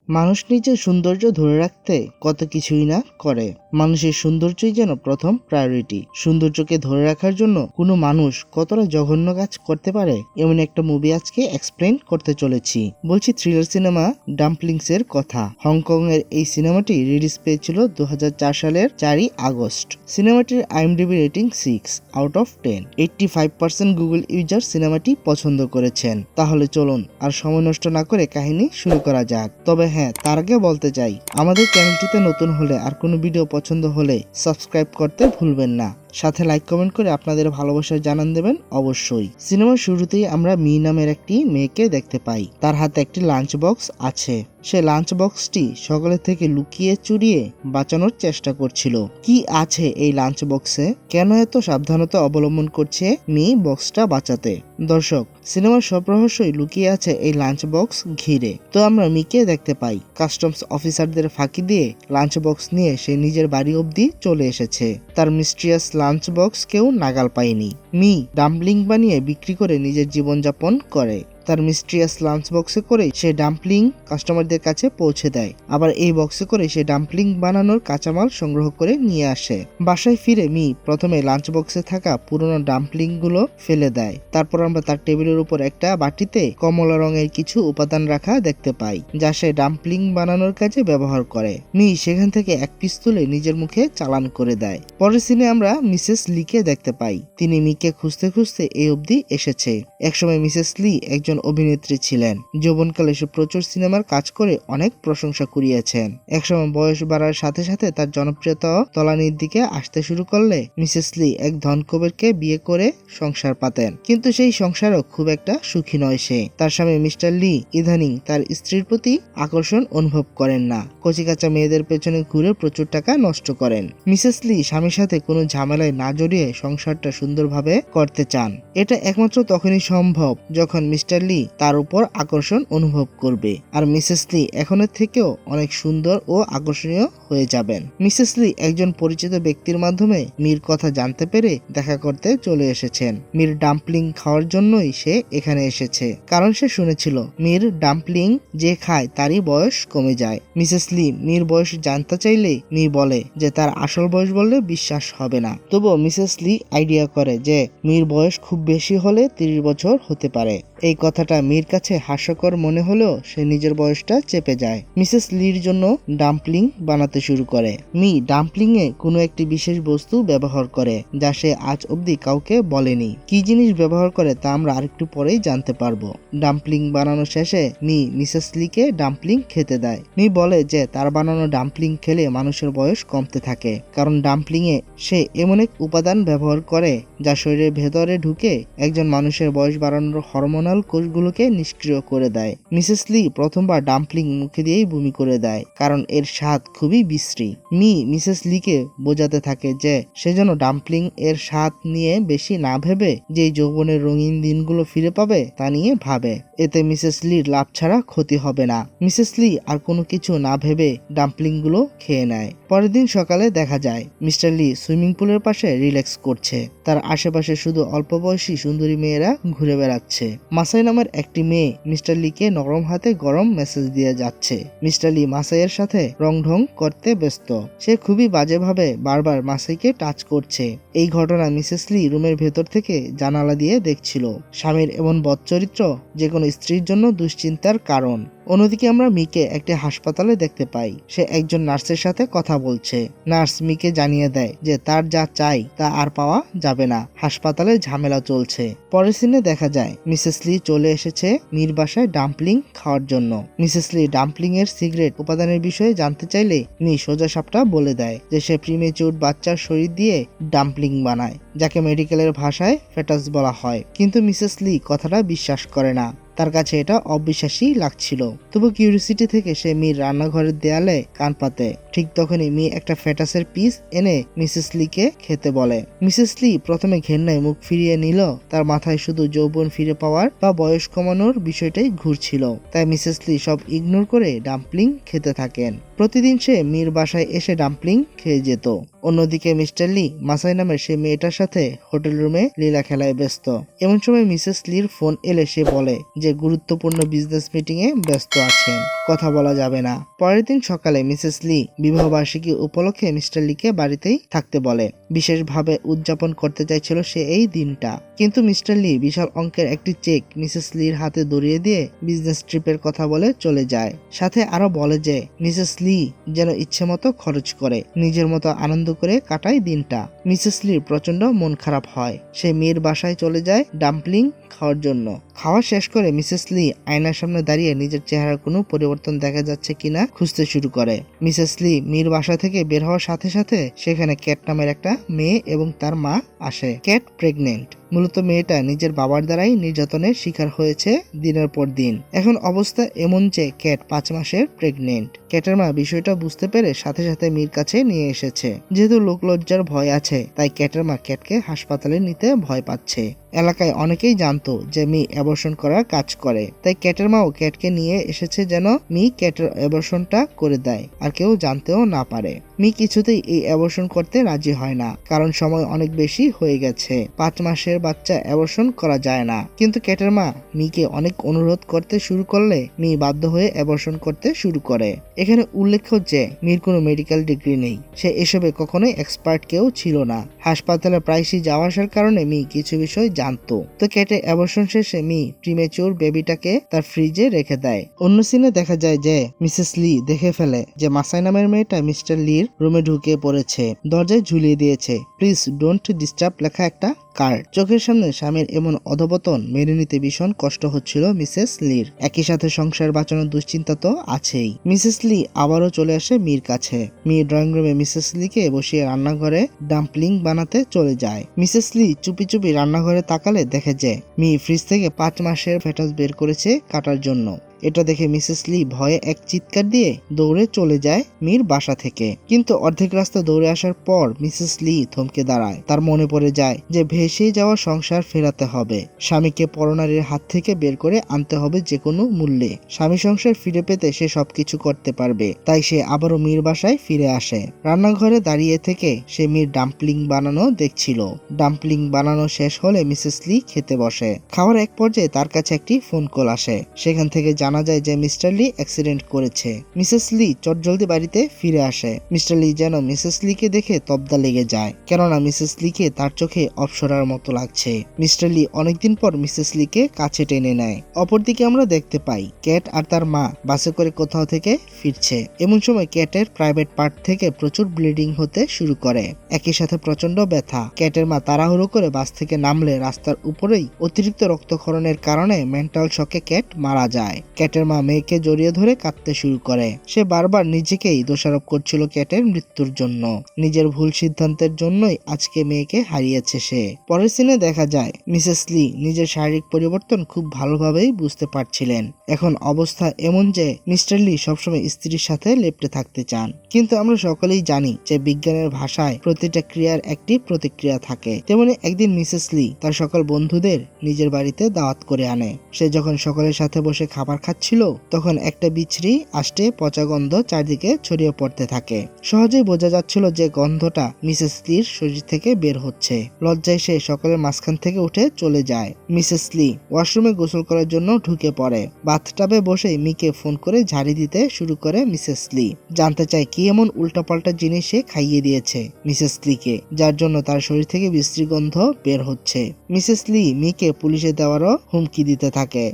মানুষ নিজের সৌন্দর্য ধরে রাখতে কত কিছুই না করে। মানুষের সৌন্দর্যই যেন প্রথম প্রায়োরিটি। সৌন্দর্যকে ধরে রাখার জন্য কোনো মানুষ কতটা জঘন্য কাজ করতে পারে এমন একটা মুভি আজকে এক্সপ্লেন করতে চলেছি। বলছি থ্রিলার সিনেমা ডাম্পলিংস এর কথা। হংকং এর এই সিনেমাটি রিলিজ পেয়েছিল 2004 সালের 4ই আগস্ট। সিনেমাটির IMDb রেটিং 6/10। 85% গুগল ইউজার সিনেমাটি পছন্দ করেছেন। তাহলে চলুন আর সময় নষ্ট না করে কাহিনী শুরু করা যাক। তবে হ্যাঁ, তার আগে বলতে চাই, আমাদের চ্যানেলটিতে নতুন হলে আর কোনো ভিডিও পছন্দ হলে সাবস্ক্রাইব করতে ভুলবেন না, সাথে লাইক কমেন্ট করে আপনাদের ভালোবাসা জানান দেবেন অবশ্যই। সিনেমার শুরুতেই আমরা মি নামের একটি মেয়েকে দেখতে পাই। তার হাতে একটি লাঞ্চ বক্স আছে। সে লাঞ্চ বক্সটি সকলের থেকে লুকিয়ে চুরিয়ে বাঁচানোর চেষ্টা করছিল। কি আছে এই লাঞ্চ বক্সে, কেন এত সাবধানতা অবলম্বন করছে মি বক্সটা বাঁচাতে? দর্শক, সিনেমার সব রহস্যই লুকিয়ে আছে এই লাঞ্চ বক্স ঘিরে। তো আমরা মিকে দেখতে পাই কাস্টমস অফিসারদের ফাঁকি দিয়ে লাঞ্চ বক্স নিয়ে সে নিজের বাড়ি অবধি চলে এসেছে। তার মিস্ট্রিয়াস লাঞ্চ বক্স কেউ নাগাল পায়নি। মি ডাম্পলিং বানিয়ে বিক্রি করে নিজের জীবনযাপন করে। তার মিস্ট্রিয়াস লাঞ্চ বক্সে করে সে ডাম্পলিং কাস্টমারদের কাছে পৌঁছে দেয়। আবার এই বক্সে করে সে ডাম্পলিং বানানোর কাঁচামাল সংগ্রহ করে নিয়ে আসে। বাসায় ফিরে মি প্রথমে লাঞ্চ বক্সে থাকা পুরনো ডাম্পলিং গুলো ফেলে দেয়। তারপর আমরা তার টেবিলের উপর একটা বাটিতে কমলা রঙের কিছু উপাদান রাখা দেখতে পাই, যা সে ডাম্পলিং বানানোর কাজে ব্যবহার করে। মি সেখান থেকে এক পিস তুলে নিজের মুখে চালান করে দেয়। পরের সিনে আমরা মিসেস লিকে দেখতে পাই। তিনি মিকে খুঁজতে খুঁজতে এই অবধি এসেছে। একসময় মিসেস লি একজন অভিনেত্রী ছিলেন। যৌবনকালে সে প্রচুর সিনেমার কাজ করে অনেক প্রশংসা কুড়িয়েছেন। একসময় বয়স বাড়ার সাথে সাথে তার জনপ্রিয়তা তলানির দিকে আসতে শুরু করলে মিসেস লি এক ধনকুবেরকে বিয়ে করে সংসার পাতেন। কিন্তু সেই সংসারও খুব একটা সুখী নয় সে। তার স্বামী মিস্টার লি ইদানিং তার স্ত্রীর প্রতি আকর্ষণ অনুভব করেন না। কচিকাঁচা মেয়েদের পেছনে ঘুরে প্রচুর টাকা নষ্ট করেন। মিসেস লি স্বামীর সাথে কোনো ঝামেলায় না জড়িয়ে সংসারটা সুন্দরভাবে করতে চান। এটা একমাত্র তখনই সম্ভব যখন মিস্টার লি তার উপর আকর্ষণ অনুভব করবে। আর মিসেস লি এখনের থেকেও অনেক সুন্দর ও আকর্ষণীয় হয়ে যাবেন। মিসেস লি একজন পরিচিত ব্যক্তির মাধ্যমে মির কথা জানতে পেরে দেখা করতে চলে এসেছেন। মির ডাম্পলিং খাওয়ার জন্যই সে এখানে এসেছে, কারণ সে শুনেছিল মির ডাম্পলিং যে খায় তারই বয়স কমে যায়। মিসেস লি মির বয়স জানতে চাইলে মি বলে যে তার আসল বয়স বললে বিশ্বাস হবে না। তবুও মিসেস লি আইডিয়া করে যে মির বয়স খুব বেশি হলে 30 বছর হতে পারে। এই কথাটা মির কাছে হাস্যকর মনে হলেও সে নিজের বয়সটা চেপে যায়। মিসেস লির জন্য ডাম্পলিং বানাতে শুরু করে। মি ডাম্পলিং এ কোনো একটি বিশেষ বস্তু ব্যবহার করে, যা সে আজ অব্দি কাউকে বলেনি। কি জিনিস ব্যবহার করে তা আমরা আরেকটু পরেই জানতে পারবো। ডাম্পলিং বানানো শেষে মি মিসেস লিকে ডাম্পলিং খেতে দেয়। মি বলে যে তার বানানো ডাম্পলিং খেলে মানুষের বয়স কমতে থাকে, কারণ ডাম্পলিং এ সে এমন এক উপাদান ব্যবহার করে যা শরীরের ভেতরে ঢুকে একজন মানুষের বয়স বাড়ানোর হরমোনাল কোষগুলোকে নিষ্ক্রিয় করে দেয়। মিসেস লি প্রথমবার ডাম্পলিং মুখে দিয়েই বমি করে দেয়, কারণ এর স্বাদ খুবই বিশ্রী। মি মিসেস লিকে বোঝাতে থাকে যে সে যেন ডাম্পলিং এর স্বাদ নিয়ে বেশি না ভেবে যে যৌবনের রঙিন দিনগুলো ফিরে পাবে তা নিয়ে ভাবে। এতে মিসেস লির লাভ ছাড়া ক্ষতি হবে না। মিসেস লি আর কোনো কিছু না ভেবে ডাম্পলিং গুলো খেয়ে নেয়। পরের দিন সকালে দেখা যায় মিস্টার লি সুইমিং পুলের পাশে রিল্যাক্স করছে। তার আশেপাশে শুধু অল্প বয়সী সুন্দরী মেয়েরা ঘুরে বেড়াচ্ছে। মাসাই নামের একটি মেয়ে মিস্টার লিকে নরম হাতে গরম মেসেজ দিয়ে যাচ্ছে। মিস্টার লি মাসাইয়ের সাথে রং ঢং করতে ব্যস্ত। সে খুবই বাজেভাবে বারবার মাসাইকে টাচ করছে। এই ঘটনা মিসেস লি রুমের ভেতর থেকে জানালা দিয়ে দেখছিল। স্বামীর এমন বদচরিত্র যে কোনো স্ত্রীর জন্য দুশ্চিন্তার কারণ। অন্যদিকে আমরা মিকে একটি হাসপাতালে দেখতে পাই। সে একজন নার্সের সাথে কথা বলছে। নার্স মিকে জানিয়ে দেয় যে তার যা চাই তা আর পাওয়া যাবে না, হাসপাতালে ঝামেলা চলছে। পরের সিনে দেখা যায় মিসেস লি চলে এসেছে মির বাসায় ডাম্পলিং খাওয়ার জন্য। মিসেস লি ডাম্পলিং এর সিক্রেট উপাদানের বিষয়ে জানতে চাইলে মি সোজা সাপটা বলে দেয় যে সে প্রিমেচিউর বাচ্চার শরীর দিয়ে ডাম্পলিং বানায়, যাকে মেডিকেলের ভাষায় ফেটাস বলা হয়। কিন্তু মিসেস লি কথাটা বিশ্বাস করে না। তার কাছে এটা অবিশ্বাসী লাগছিল। তবু কিউরিসিটি থেকে সে মির রান্নাঘরের দেয়ালে কান পাতে। ঠিক তখনই মি একটা ফেটাসের পিস এনে মিসেস লিকে খেতে বলে। মিসেস লি প্রথমে ঘেন্নায় মুখ ফিরিয়ে নিল। তার মাথায় শুধু যৌবন ফিরে পাওয়ার বা বয়স কমানোর বিষয়টাই ঘুরছিল। তাই মিসেস লি সব ইগনোর করে ডাম্পলিং খেতে থাকেন। প্রতিদিন সে মির বাসায় এসে ডাম্পলিং খেয়ে যেত। অন্যদিকে মিস্টার লি মাসাই নামের সে মেয়েটার সাথে হোটেল রুমে লীলা খেলায় ব্যস্ত। এমন সময় মিসেস লির ফোন এলে সে বলে যে গুরুত্বপূর্ণ বিজনেস মিটিং এ ব্যস্ত আছেন, কথা বলা যাবে না। পরের দিন সকালে মিসেস লি বিবাহবার্ষিকী উপলক্ষে মিস্টার লিকে বাড়িতেই থাকতে বলে। বিশেষভাবে উদযাপন করতে চাইছিল সে এই দিনটা, কিন্তু মিস্টার লি বিশাল অঙ্কের একটি চেক মিসেস লির হাতে ধরিয়ে দিয়ে বিজনেস ট্রিপের কথা বলে চলে যায়। সাথে আরো বলে যে মিসেস লি যেন ইচ্ছে মতো খরচ করে, নিজের মতো আনন্দ করে কাটায় দিনটা। মিসেস লির প্রচন্ড মন খারাপ হয়। সে মেয়ের বাসায় চলে যায় ডাম্পলিং খাওয়ার জন্য। খাওয়া শেষ করে মিসেস লি আয়নার সামনে দাঁড়িয়ে নিজের চেহারার কোনো পরিবর্তন দেখা যাচ্ছে কিনা খুঁজতে শুরু করে। মিসেস লি মির বাসা থেকে বের হওয়ার সাথে সাথে সেখানে ক্যাট নামের একটা মেয়ে এবং তার মা আসে। Cat pregnant. মূলত মেয়েটা নিজের বাবার দ্বারাই নির্যাতনের শিকার হয়েছে দিনের পর দিন। এখন অবস্থা এমন যে ক্যাট 5 মাসের প্রেগনেন্ট। ক্যাটের মা বিষয়টা বুঝতে পেরে সাথে সাথে মির কাছে নিয়ে এসেছে। যেহেতু লোকলজ্জার ভয় আছে, তাই ক্যাটের মা ক্যাটকে হাসপাতালে নিতে ভয় পাচ্ছে। এলাকায় অনেকেই জানতো যে মি অ্যাবর্শন করার কাজ করে, তাই ক্যাটের মাও ক্যাটকে নিয়ে এসেছে যেন মি ক্যাটের অ্যাবর্শনটা করে দেয় আর কেউ জানতেও না পারে। মি কিছুতেই এই অ্যাবর্শন করতে রাজি হয় না, কারণ সময় অনেক বেশি হয়ে গেছে। 5 মাসের বাচ্চা অ্যাবর্শন করা যায় না। কিন্তু ক্যাটের মা মিকে অনেক অনুরোধ করতে শুরু করলে মি বাধ্য হয়ে অ্যাবর্শন করতে শুরু করে। এখানে উল্লেখ্য যে মির কোনো মেডিকেল ডিগ্রি নেই, সে এসবে কখনোই এক্সপার্ট কেউ ছিল না। হাসপাতালে প্রায়শই যাওয়া আসার কারণে মি কিছু বিষয় জানতো। তো ক্যাটের অ্যাবর্শন শেষে মি প্রিমেচুর বেবিটাকে তার ফ্রিজে রেখে দেয়। অন্য সিনে দেখা যায় যে মিসেস লি দেখে ফেলে যে মাসাই নামের মেয়েটা মিস্টার লির রুমে ঢুকে পড়েছে, দরজায় ঝুলিয়ে দিয়েছে প্লিজ ডোন্ট ডিস্টার্ব লেখা একটা কার্ড। চোখের সামনে স্বামীর এমন অধপতন মেনে নিতে ভীষণ কষ্ট হচ্ছিল মিসেস লির। একই সাথে সংসার বাঁচানোর দুশ্চিন্তা তো আছেই। মিসেস লি আবারও চলে আসে মির কাছে। মি ড্রয়িং রুমে মিসেস লিকে বসিয়ে রান্নাঘরে ডাম্পলিং বানাতে চলে যায়। মিসেস লি চুপি চুপি রান্নাঘরে তাকালে দেখে যে মি ফ্রিজ থেকে 5 মাসের ফেটাস বের করেছে কাটার জন্য। এটা দেখে মিসেস লি ভয়ে এক চিৎকার দিয়ে দৌড়ে চলে যায় মির বাসা থেকে। কিন্তু অর্ধেক রাস্তা দৌড়ে আসার পর মিসেস লি থমকে দাঁড়ায়। তার মনে পড়ে যায় যে ভেসে যাওয়া সংসার ফেরাতে হবে, স্বামীকে পরনারীর হাত থেকে বের করে আনতে হবে যে কোনো মূল্যে। স্বামী সংসার ফিরে পেতে সে সবকিছু করতে পারবে, তাই সে আবারও মির বাসায় ফিরে আসে। রান্নাঘরে দাঁড়িয়ে থেকে সে মির ডাম্পলিং বানানো দেখছিল। ডাম্পলিং বানানো শেষ হলে মিসেস লি খেতে বসে। খাওয়ার এক পর্যায়ে তার কাছে একটি ফোন কল আসে। সেখান থেকে জানা যায় যে মিস্টার লি অ্যাক্সিডেন্ট করেছে। মিসেস লি চটজলদি বাড়িতে ফিরে আসে। মিস্টার লি যেন মিসেস লিকে দেখে তবদা লেগে যায়, কেননা মিসেস লিকে তার চোখে অপসরার মতো লাগছে। মিস্টার লি অনেকদিন পর মিসেস লিকে কাছে টেনে নেয়। অপরদিকে আমরা দেখতে পাই ক্যাট আর তার মা বাসে করে কোথাও থেকে ফিরছে। এমন সময় ক্যাটের প্রাইভেট পার্ট থেকে প্রচুর ব্লিডিং হতে শুরু করে, একই সাথে প্রচন্ড ব্যথা। ক্যাটের মা তাড়াহুড়ো করে বাস থেকে নামলে রাস্তার উপরেই অতিরিক্ত রক্তক্ষরণের কারণে মেন্টাল শকে ক্যাট মারা যায়। ক্যাটের মা মেয়েকে জড়িয়ে ধরে কাঁদতে শুরু করে। সে বারবার নিজেকেই দোষারোপ করছিল ক্যাটের মৃত্যুর জন্য। নিজের ভুল সিদ্ধান্তের জন্যই আজকে মেয়েকে হারিয়েছে সে। পরের সিনে দেখা যায় মিসেস লি নিজের শারীরিক পরিবর্তন খুব ভালোভাবেই বুঝতে পারছিলেন। এখন অবস্থা এমন যে মিস্টার লি সবসময় স্ত্রীর সাথে লেপ্টে থাকতে চান। কিন্তু আমরা সকলেই জানি যে বিজ্ঞানের ভাষায় প্রতিটা ক্রিয়ার একটি প্রতিক্রিয়া থাকে। তেমনি একদিন মিসেস লি তার সকল বন্ধুদের নিজের বাড়িতে দাওয়াত করে আনে। সে যখন সকলের সাথে বসে খাবার খাচ্ছিল তখন একটা বিচ্ছিরি আষ্টে পচা গন্ধ চারদিকে ছড়িয়ে পড়তে থাকে। সহজেই বোঝা যাচ্ছিল যে গন্ধটা মিসেস লির শরীর থেকে বের হচ্ছে। লজ্জায় সে সকলের মাঝখান থেকে উঠে চলে যায়। মিসেস লি ওয়াশরুমে গোসল করার জন্য ঢুকে পড়ে। বাথটাবে বসে মিকে ফোন করে ঝাড়ি দিতে শুরু করে মিসেস লি। জানতে চায় কি এমন উল্টাপাল্টা জিনিস সে খাইয়ে দিয়েছে মিসেস লিকে, যার জন্য তার শরীর থেকে বিশ্রী গন্ধ বের হচ্ছে। মিসেস লি মিকে পুলিশে দেওয়ারও হুমকি দিতে থাকে।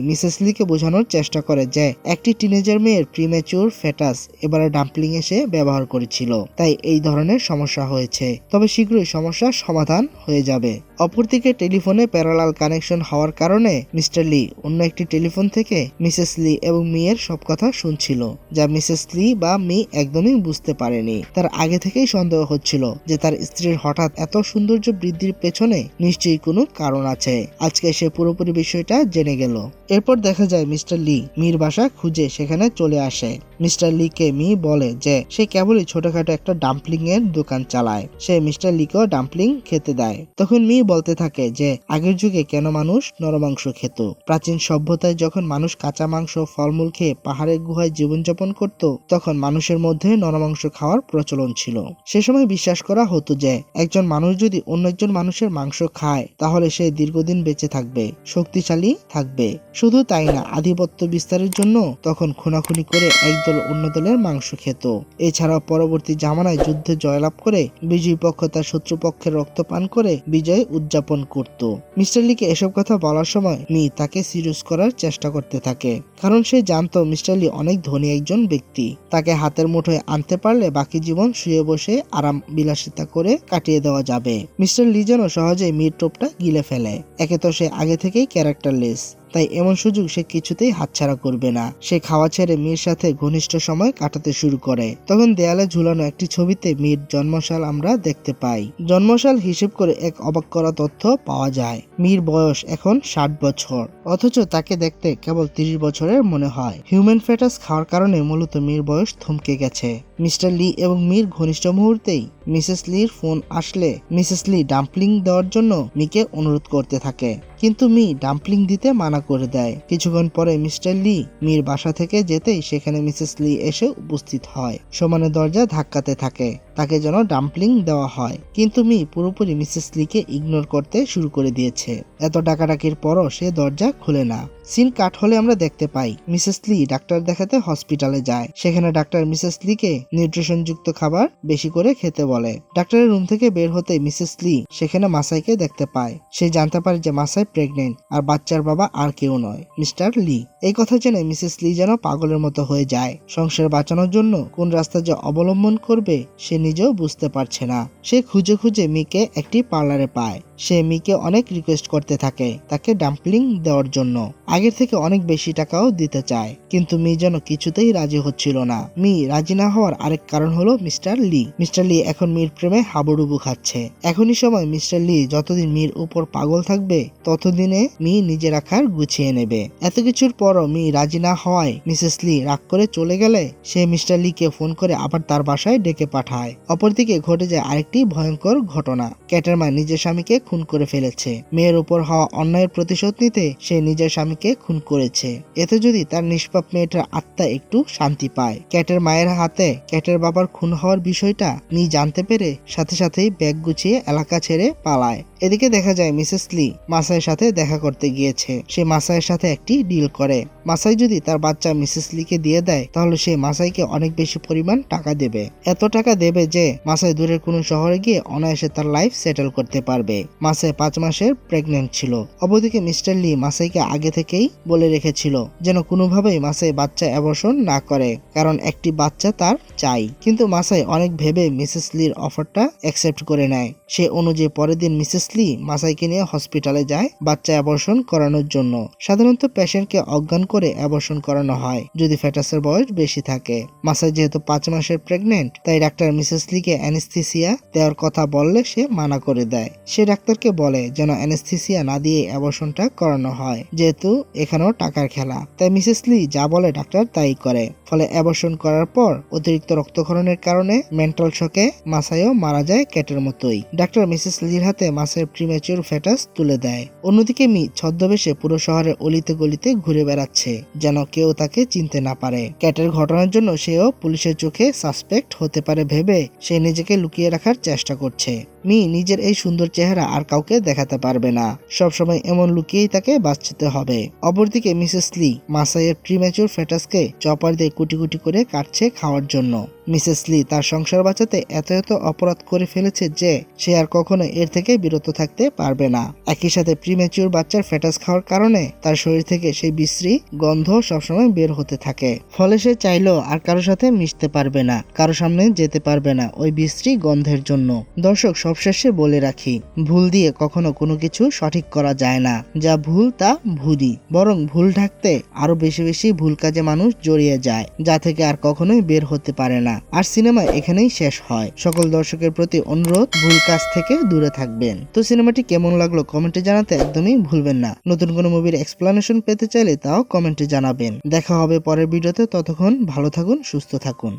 মিসেস লিকে বোঝানোর চেষ্টা করে যে একটি টিনেজার মেয়ের প্রিমেচুর ফেটাস এবারে ডাম্পলিং এসে ব্যবহার করেছিল, তাই এই ধরনের সমস্যা হয়েছে। তবে শীঘ্রই সমস্যার সমাধান হয়ে যাবে। অপরদিকে টেলিফোনে প্যারালাল কানেকশন হওয়ার কারণে মিস্টার লি অন্য একটি টেলিফোন থেকে মিসেস লি এবং মিয়ের সব কথা শুনছিল, যা মিসেস লি বা মি একদমই বুঝতে পারেনি। তার আগে থেকেই সন্দেহ হচ্ছিল যে তার স্ত্রীর হঠাৎ এত সৌন্দর্য বৃদ্ধির পেছনে নিশ্চয়ই কোনো কারণ আছে। আজকে সে পুরোপুরি বিষয়টা জেনে গেল। এরপর দেখা যায় মিস্টার লি মির বাসা খুঁজে সেখানে চলে আসে। মিস্টার লিকে মি বলে যে সে কেবলই ছোটখাটো একটা ডাম্পলিং এর দোকান চালায়। সে মিস্টার লিকেও ডাম্পলিং খেতে দেয়। তখন মি বলতে থাকে যে আগের যুগে কেন মানুষ নরমাংস খেত। প্রাচীন সভ্যতায় যখন মানুষ কাঁচা মাংস ফলমূল খেয়ে পাহাড়ের গুহায় জীবনযাপন করত, তখন মানুষের মধ্যে নরমাংস খাওয়ার প্রচলন ছিল। সে সময় বিশ্বাস করা হতো যে একজন মানুষ যদি অন্য একজন মানুষের মাংস খায় তাহলে সে দীর্ঘদিন বেঁচে থাকবে, শক্তিশালী থাকবে। শুধু তাই না, আধিপত্য বিস্তারের জন্য তখন খুনাখুনি করে একদল অন্য দলের মাংস খেত। এছাড়াও পরবর্তী জামানায় যুদ্ধে জয়লাভ করে বিজয়ী পক্ষ তার শত্রুপক্ষের রক্ত পান করে বিজয় উদযাপন করত। মিস্টার লিকে এসব কথা বলার সময় মি তাকে সিরিয়াস করার চেষ্টা করতে থাকে, কারণ সে জানতো মিস্টার লি অনেক ধনী একজন ব্যক্তি। তাকে হাতের মুঠোয় আনতে পারলে বাকি জীবন শুয়ে বসে আরাম বিলাসিতা করে কাটিয়ে দেওয়া যাবে। মিস্টার লি যেন সহজে মির টোপটা গিলে ফেলে। একে তো সে আগে থেকেই ক্যারেক্টারলেস, তাই এমন সুযোগ সে কিছুতেই হাতছাড়া করবে না। সে খাওয়া ছেড়ে মির সাথে ঘনিষ্ঠ সময় কাটাতে শুরু করে। তখন দেয়ালে ঝুলানো একটি ছবিতে মির জন্মসাল আমরা দেখতে পাই। জন্মসাল হিসেব করে এক অবাক করা তথ্য পাওয়া যায়। মির বয়স এখন 60 বছর, অথচ তাকে দেখতে কেবল 30 বছরের মনে হয়। হিউম্যান ফেটাস খাওয়ার কারণে মূলত মির বয়স থমকে গেছে। মিস্টার লি এবং মির ঘনিষ্ঠ মুহূর্তেই মিসেস লির ফোন আসলে মিসেস লি ডাম্পলিং দেওয়ার জন্য মিকে অনুরোধ করতে থাকে, কিন্তু মি ডাম্পলিং দিতে মানা করে দেয়। কিছুক্ষণ পরে মিস্টার লি মির বাসা থেকে যেতেই সেখানে মিসেস লি এসে উপস্থিত হয়। সমানে দরজা ধাক্কাতে থাকে, তাকে যেন ডাম্পলিং দেওয়া হয়, কিন্তু মি পুরোপুরি মিসেস লিকে ইগনোর করতে শুরু করে দিয়েছে। এত ডাকাডাকির পরও সে দরজা খুলে না। সিন কাট হলে আমরা দেখতে পাই মিসেস লি ডাক্তার দেখাতে হসপিটালে যায়। সেখানে ডাক্তার মিসেস লিকে নিউট্রিশন যুক্ত খাবার বেশি করে খেতে বলে। ডাক্তারের রুম থেকে বের হতে মিসেস লি সেখানে মাসাইকে দেখতে পায়। সে জানতে পারে যে মাসাই প্রেগনেন্ট, আর বাচ্চার বাবা আর কেউ নয়, মিস্টার লি। এই কথা জেনে মিসেস লি যেন পাগলের মতো হয়ে যায়। সংসার বাঁচানোর জন্য কোন রাস্তা যে অবলম্বন করবে সে নিজেও বুঝতে পারছে না। সে খুঁজে খুঁজে মিকে একটি পার্লারে পায়। সে মিকে অনেক রিকোয়েস্ট করতে থাকে তাকে ডাম্পলিং দেওয়ার জন্য। আগের থেকে অনেক বেশি টাকাও দিতে চায়, কিন্তু মি যেন কিছুতেই রাজি হচ্ছিল না। মি রাজি না হওয়ার আরেক কারণ হলো মিস্টার লি। মিস্টার লি এখন মির প্রেমে হাবুডুবু খাচ্ছে। এখনই সময় মিস্টার লি যতদিন মির উপর পাগল থাকবে ততদিনে মি নিজে রাখার গুছিয়ে নেবে। এত কিছুর পরও মি রাজি না হওয়ায় মিসেস লি রাগ করে চলে গেলে সে মিস্টার লিকে ফোন করে আবার তার বাসায় ডেকে পাঠায়। অপরদিকে ঘটে যায় আরেকটি ভয়ঙ্কর ঘটনা। ক্যাটের মা নিজের স্বামীকে খুন করে ফেলেছে। মেয়ের উপর হওয়া অন্যায়ের প্রতিশোধ নিতে সে নিজের স্বামীকে খুন করেছে। এতে যদি তার নিষ্পাপ মেয়েটার আত্মা একটু শান্তি পায়। ক্যাটের মায়ের হাতে ক্যাটের বাবার খুন হওয়ার বিষয়টা মি জানতে পেরে সাথে সাথেই ব্যাগ গুছিয়ে এলাকা ছেড়ে পালায়। এদিকে দেখা যায় মিসেস লি মাসাইয়ের সাথে দেখা করতে গিয়েছে। সে মাসাইয়ের সাথে একটি ডিল করে। মাসাই যদি তার বাচ্চা মিসেস লিকে দিয়ে দেয় তাহলে সে মাসাইকে অনেক বেশি পরিমাণ টাকা দেবে। এত টাকা দেবে যে মাসাই দূরের কোনো শহরে গিয়ে অনায়াসে তার লাইফ সেটেল করতে পারবে। মাসাই 5 মাসের প্রেগনেন্ট ছিল। অপরদিকে মিস্টার লি মাসাইকে আগে থেকেই বলে রেখেছিল যেন কোনোভাবেই মাসাই বাচ্চা অ্যাবর্শন না করে, কারণ একটি বাচ্চা তার চাই। কিন্তু মাসাই অনেক ভেবে মিসেস লির অফারটা অ্যাকসেপ্ট করে নেয়। সে অনুযায়ী পরের দিন মিসেস লি মাসাইকে নিয়ে হসপিটালে যায় বাচ্চা অ্যাবর্শন করানোর জন্য। সাধারণত পেশেন্টকে অজ্ঞান করে অ্যাবর্শন করানো হয় যদি ফেটাসের বয়স বেশি থাকে। মাসাই যেহেতু 5 মাসের প্রেগনেন্ট, তাই ডাক্তার মিসেস লিকে অ্যানেস্থেসিয়া দেওয়ার কথা বললে সে মানা করে দেয়। সে ডাক্তারকে বলে যেন অ্যানেস্থেসিয়া না দিয়ে অ্যাবর্শনটা করানো হয়, যেহেতু এখানেও টাকার খেলা। তাই মিসেস লি যা বলে ডাক্তার তাই করে। ফলে অ্যাবর্শন করার পর অতিরিক্ত রক্তক্ষরণের কারণে মেন্টাল শকে মাসাইও মারা যায় ক্যাটের মতোই। ডাক্তার মিসেস লির হাতে মাসাইয়ের প্রিম্যাচিউর ফেটাস তুলে দেয়। অন্যদিকে মি ছদ্মবেশে পুরো শহরের অলিতে গলিতে ঘুরে বেড়াচ্ছে যেন কেউ তাকে চিনতে না পারে। ক্যাটের ঘটনার জন্য সেও পুলিশের চোখে সাসপেক্ট হতে পারে ভেবে সে নিজেকে লুকিয়ে রাখার চেষ্টা করছে। মি নিজের এই সুন্দর চেহারা আর কাউকে দেখাতে পারবে না, সবসময় এমন লুকিয়েই তাকে বাঁচতে হবে। অপরদিকে মিসেস লি মাসাইয়ের প্রিম্যাচিউর ফেটাসকে চপার দিয়ে কুটি কুটি করে কাটছে খাওয়ার জন্য। মিসেস লি তার সংসার বাঁচাতে এত এত অপরাধ করে ফেলেছে যে সে আর কখনো এর থেকে বিরত থাকতে পারবে না। একই সাথে প্রিম্যাচিউর বাচ্চার ফেটাস খাওয়ার কারণে তার শরীর থেকে সেই বিশ্রী গন্ধ সবসময় বের হতে থাকে। ফলে সে চাইলেও আর কারোর সাথে মিশতে পারবে না, কারো সামনে যেতে পারবে না ওই বিশ্রী গন্ধের জন্য। দর্শক, সবশেষে বলে রাখি, ভুল দিয়ে কখনো কোনো কিছু সঠিক করা যায় না। যা ভুল তা ভুলই, বরং ভুল ঢাকতে আরো বেশি বেশি ভুল কাজে মানুষ জড়িয়ে যায়, যা থেকে আর কখনোই বের হতে পারে না। আর সিনেমা এখানেই শেষ হয়। সকল দর্শকের প্রতি অনুরোধ, ভুল কাজ থেকে দূরে থাকবেন। তো সিনেমাটি কেমন লাগলো কমেন্টে জানাতে একদমই ভুলবেন না। নতুন কোনো মুভির এক্সপ্লানেশন পেতে চাইলে তাও কমেন্টে জানাবেন। দেখা হবে পরের ভিডিওতে। ততক্ষণ ভালো থাকুন, সুস্থ থাকুন।